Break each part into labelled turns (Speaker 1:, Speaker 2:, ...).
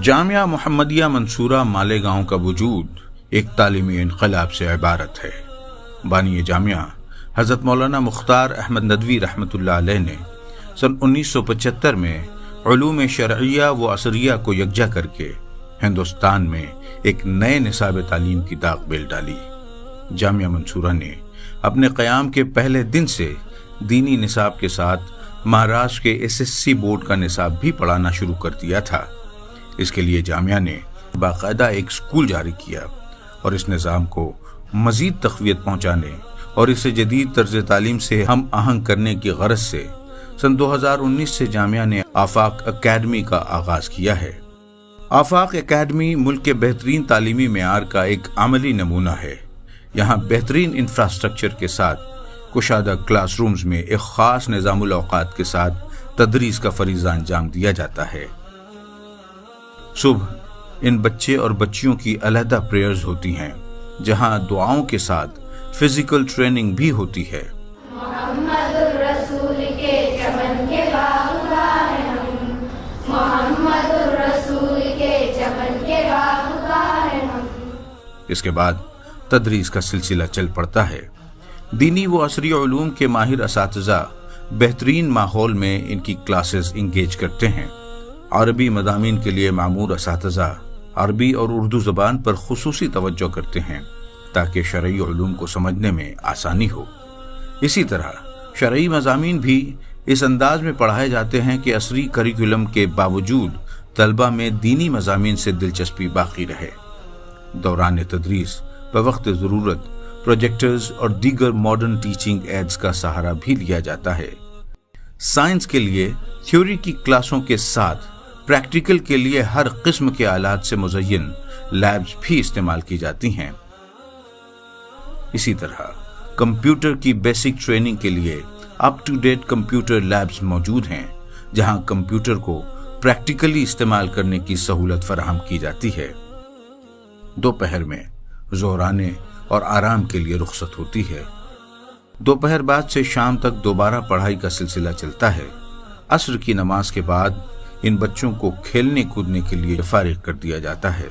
Speaker 1: جامعہ محمدیہ منصورہ مالیگاؤں کا وجود ایک تعلیمی انقلاب سے عبارت ہے۔ بانی جامعہ حضرت مولانا مختار احمد ندوی رحمۃ اللہ علیہ نے سن 1975 میں علوم شرعیہ و عصریہ کو یکجا کر کے ہندوستان میں ایک نئے نصاب تعلیم کی داغ بیل ڈالی۔ جامعہ منصورہ نے اپنے قیام کے پہلے دن سے دینی نصاب کے ساتھ مہاراشٹر کے SSC بورڈ کا نصاب بھی پڑھانا شروع کر دیا تھا۔ اس کے لیے جامعہ نے باقاعدہ ایک اسکول جاری کیا اور اس نظام کو مزید تقویت پہنچانے اور اسے جدید طرز تعلیم سے ہم آہنگ کرنے کی غرض سے سن 2019 سے جامعہ نے آفاق اکیڈمی کا آغاز کیا ہے۔ آفاق اکیڈمی ملک کے بہترین تعلیمی معیار کا ایک عملی نمونہ ہے۔ یہاں بہترین انفراسٹرکچر کے ساتھ کشادہ کلاس رومز میں ایک خاص نظام الاوقات کے ساتھ تدریس کا فریضہ انجام دیا جاتا ہے۔ صبح ان بچے اور بچیوں کی علیحدہ پریئرز ہوتی ہیں، جہاں دعاؤں کے ساتھ فزیکل ٹریننگ بھی ہوتی ہے۔
Speaker 2: محمد الرسول کے چمن کے باغباں ہیں ہم، محمد الرسول کے چمن کے باغباں ہیں ہم۔
Speaker 1: اس کے بعد تدریس کا سلسلہ چل پڑتا ہے۔ دینی و عصری علوم کے ماہر اساتذہ بہترین ماحول میں ان کی کلاسز انگیج کرتے ہیں۔ عربی مضامین کے لیے معمور اساتذہ عربی اور اردو زبان پر خصوصی توجہ کرتے ہیں تاکہ شرعی علوم کو سمجھنے میں آسانی ہو۔ اسی طرح شرعی مضامین بھی اس انداز میں پڑھائے جاتے ہیں کہ عصری کریکولم کے باوجود طلبہ میں دینی مضامین سے دلچسپی باقی رہے۔ دوران تدریس بوقت ضرورت پروجیکٹرز اور دیگر ماڈرن ٹیچنگ ایڈز کا سہارا بھی لیا جاتا ہے۔ سائنس کے لیے تھیوری کی کلاسوں کے ساتھ پریکٹیکل کے لیے ہر قسم کے آلات سے مزین لیبز بھی استعمال کی جاتی ہیں۔ اسی طرح کمپیوٹر کی بیسک ٹریننگ کے لیے up to date computer labs موجود ہیں، جہاں کمپیوٹر کو پریکٹیکلی استعمال کرنے کی سہولت فراہم کی جاتی ہے۔ دوپہر میں ظہرانے اور آرام کے لیے رخصت ہوتی ہے۔ دوپہر بعد سے شام تک دوبارہ پڑھائی کا سلسلہ چلتا ہے۔ عصر کی نماز کے بعد ان بچوں کو کھیلنے کودنے کے لیے فارغ کر دیا جاتا ہے۔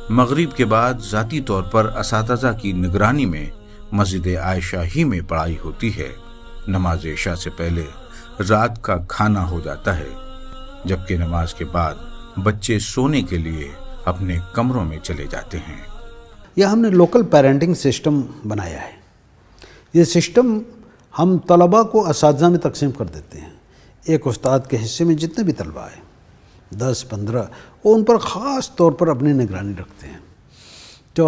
Speaker 1: مغرب کے بعد ذاتی طور پر اساتذہ کی نگرانی میں مسجد عائشہ ہی میں پڑھائی ہوتی ہے۔ نماز عشاء سے پہلے رات کا کھانا ہو جاتا ہے، جبکہ نماز کے بعد بچے سونے کے لیے اپنے کمروں میں چلے جاتے ہیں۔
Speaker 3: یہ ہم نے لوکل پیرنٹنگ سسٹم بنایا ہے۔ یہ سسٹم ہم طلباء کو اساتذہ میں تقسیم کر دیتے ہیں۔ ایک استاد کے حصے میں جتنے بھی طلباء ہیں 10-15 وہ ان پر خاص طور پر اپنی نگرانی رکھتے ہیں، تو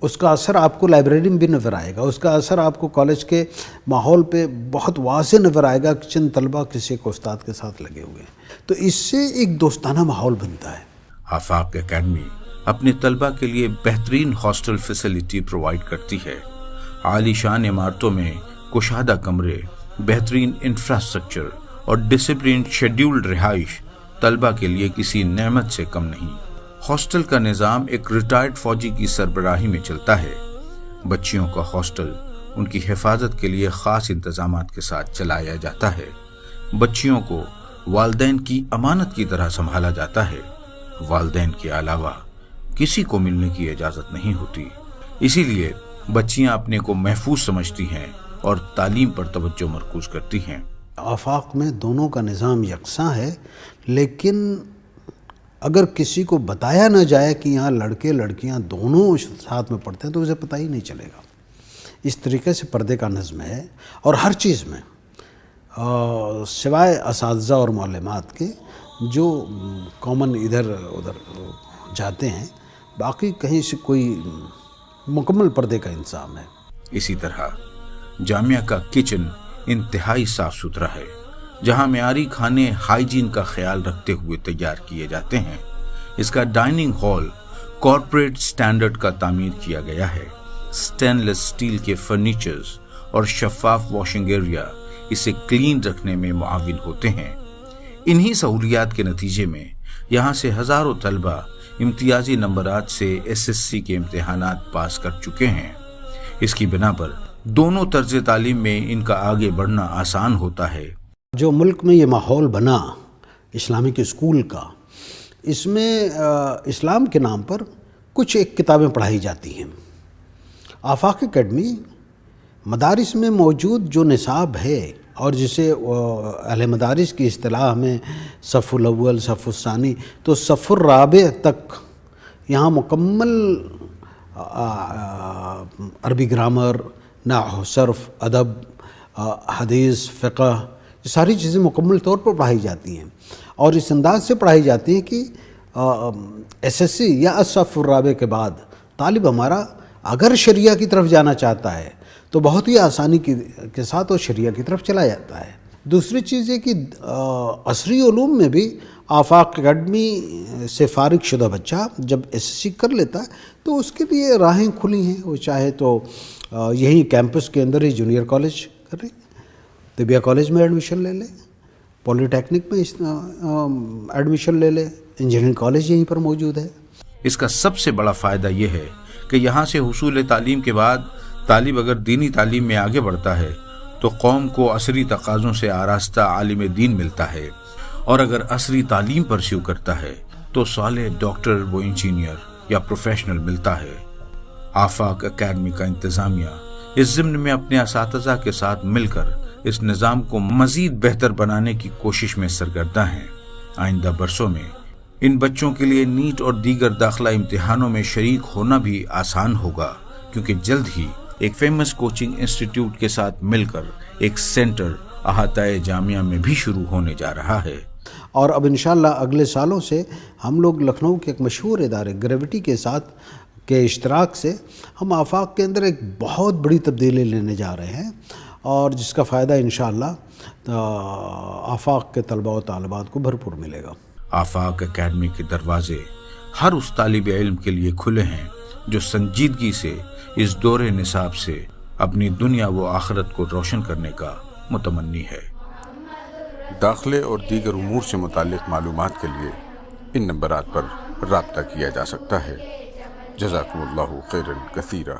Speaker 3: اس کا اثر آپ کو لائبریری میں بھی نظر آئے گا، اس کا اثر آپ کو کالج کے ماحول پہ بہت واضح نظر آئے گا کہ چند طلباء کسی ایک استاد کے ساتھ لگے ہوئے ہیں، تو اس سے ایک دوستانہ ماحول بنتا ہے۔
Speaker 1: آفاق اکیڈمی اپنے طلباء کے لیے بہترین ہاسٹل فیسلٹی پرووائڈ کرتی ہے۔ عالی شان عمارتوں میں کشادہ کمرے، بہترین انفراسٹرکچر اور ڈسپلن شیڈیولڈ رہائش طلباء کے لیے کسی نعمت سے کم نہیں۔ ہاسٹل کا نظام ایک ریٹائرڈ فوجی کی سربراہی میں چلتا ہے۔ بچیوں کا ہاسٹل ان کی حفاظت کے لیے خاص انتظامات کے ساتھ چلایا جاتا ہے۔ بچیوں کو والدین کی امانت کی طرح سنبھالا جاتا ہے۔ والدین کے علاوہ کسی کو ملنے کی اجازت نہیں ہوتی، اسی لیے بچیاں اپنے کو محفوظ سمجھتی ہیں اور تعلیم پر توجہ مرکوز کرتی ہیں۔
Speaker 3: آفاق میں دونوں کا نظام یکساں ہے، لیکن اگر کسی کو بتایا نہ جائے کہ یہاں لڑکے لڑکیاں دونوں ساتھ میں پڑھتے ہیں تو اسے پتہ ہی نہیں چلے گا۔ اس طریقے سے پردے کا نظم ہے، اور ہر چیز میں سوائے اساتذہ اور معلمات کے جو کامن ادھر ادھر جاتے ہیں، باقی کہیں سے کوئی مکمل پردے کا انتظام ہے۔
Speaker 1: اسی طرح جامعہ کا کچن انتہائی صاف ستھرا ہے، جہاں معیاری کھانے ہائیجین کا خیال رکھتے ہوئے تیار کیے جاتے ہیں۔ اس کا ڈائننگ ہال کارپوریٹ سٹینڈرڈ کا تعمیر کیا گیا ہے۔ سٹین لیس سٹیل کے فرنیچرز اور شفاف واشنگ ایریا اسے کلین رکھنے میں معاون ہوتے ہیں۔ انہی سہولیات کے نتیجے میں یہاں سے ہزاروں طلبہ امتیازی نمبرات سے SSC کے امتحانات پاس کر چکے ہیں۔ اس کی بنا پر دونوں طرز تعلیم میں ان کا آگے بڑھنا آسان ہوتا ہے۔
Speaker 3: جو ملک میں یہ ماحول بنا اسلامک اسکول کا، اس میں اسلام کے نام پر کچھ ایک کتابیں پڑھائی جاتی ہیں۔ آفاق اکیڈمی مدارس میں موجود جو نصاب ہے، اور جسے اہل مدارس کی اصطلاح میں صف الاول، صف الثانی، تو صف الرابع تک یہاں مکمل عربی گرامر، نحو، صرف، ادب، حدیث، فقہ، یہ ساری چیزیں مکمل طور پر پڑھائی جاتی ہیں، اور اس انداز سے پڑھائی جاتی ہیں کہ ایس ایس سی یا الصف الرابع کے بعد طالب ہمارا اگر شریعہ کی طرف جانا چاہتا ہے تو بہت ہی آسانی کے ساتھ وہ شریعہ کی طرف چلا جاتا ہے۔ دوسری چیز یہ کہ عصری علوم میں بھی آفاق اکیڈمی سے فارغ شدہ بچہ جب ایس ایس سی کر لیتا ہے تو اس کے لیے راہیں کھلی ہیں، وہ چاہے تو یہی کیمپس کے اندر ہی جونیئر کالج کرے، طبیہ کالج میں ایڈمیشن لے لے، پولی ٹیکنک میں ایڈمیشن لے لے، انجینئرنگ کالج یہیں پر موجود ہے۔
Speaker 1: اس کا سب سے بڑا فائدہ یہ ہے کہ یہاں سے حصول تعلیم کے بعد طالب اگر دینی تعلیم میں آگے بڑھتا ہے تو قوم کو عصری تقاضوں سے آراستہ عالم دین ملتا ہے، اور اگر عصری تعلیم پرسیو کرتا ہے تو صالح ڈاکٹر و انجینئر یا پروفیشنل ملتا ہے۔ آفاق اکیڈمی کا انتظامیہ اس ضمن میں اپنے اساتذہ کے ساتھ مل کر اس نظام کو مزید بہتر بنانے کی کوشش میں سرگرداں ہیں۔ آئندہ برسوں میں ان بچوں کے لیے نیٹ اور دیگر داخلہ امتحانوں میں شریک ہونا بھی آسان ہوگا، کیونکہ جلد ہی ایک فیمس کوچنگ انسٹیٹیوٹ کے ساتھ مل کر ایک سینٹر احاطۂ جامعہ میں بھی شروع ہونے جا رہا ہے۔
Speaker 3: اور اب انشاءاللہ اگلے سالوں سے ہم لوگ لکھنؤ کے ایک مشہور ادارے گریوٹی کے ساتھ کے اشتراک سے ہم آفاق کے اندر ایک بہت بڑی تبدیلی لینے جا رہے ہیں، اور جس کا فائدہ انشاءاللہ آفاق کے طلباء و طالبات کو بھرپور ملے گا۔
Speaker 1: آفاق اکیڈمی کے دروازے ہر اس طالب علم کے لیے کھلے ہیں جو سنجیدگی سے اس دور نصاب سے اپنی دنیا و آخرت کو روشن کرنے کا متمنی ہے۔
Speaker 4: داخلے اور دیگر امور سے متعلق معلومات کے لیے ان نمبرات پر رابطہ کیا جا سکتا ہے۔ جزاکم اللہ خیرا کثیرا۔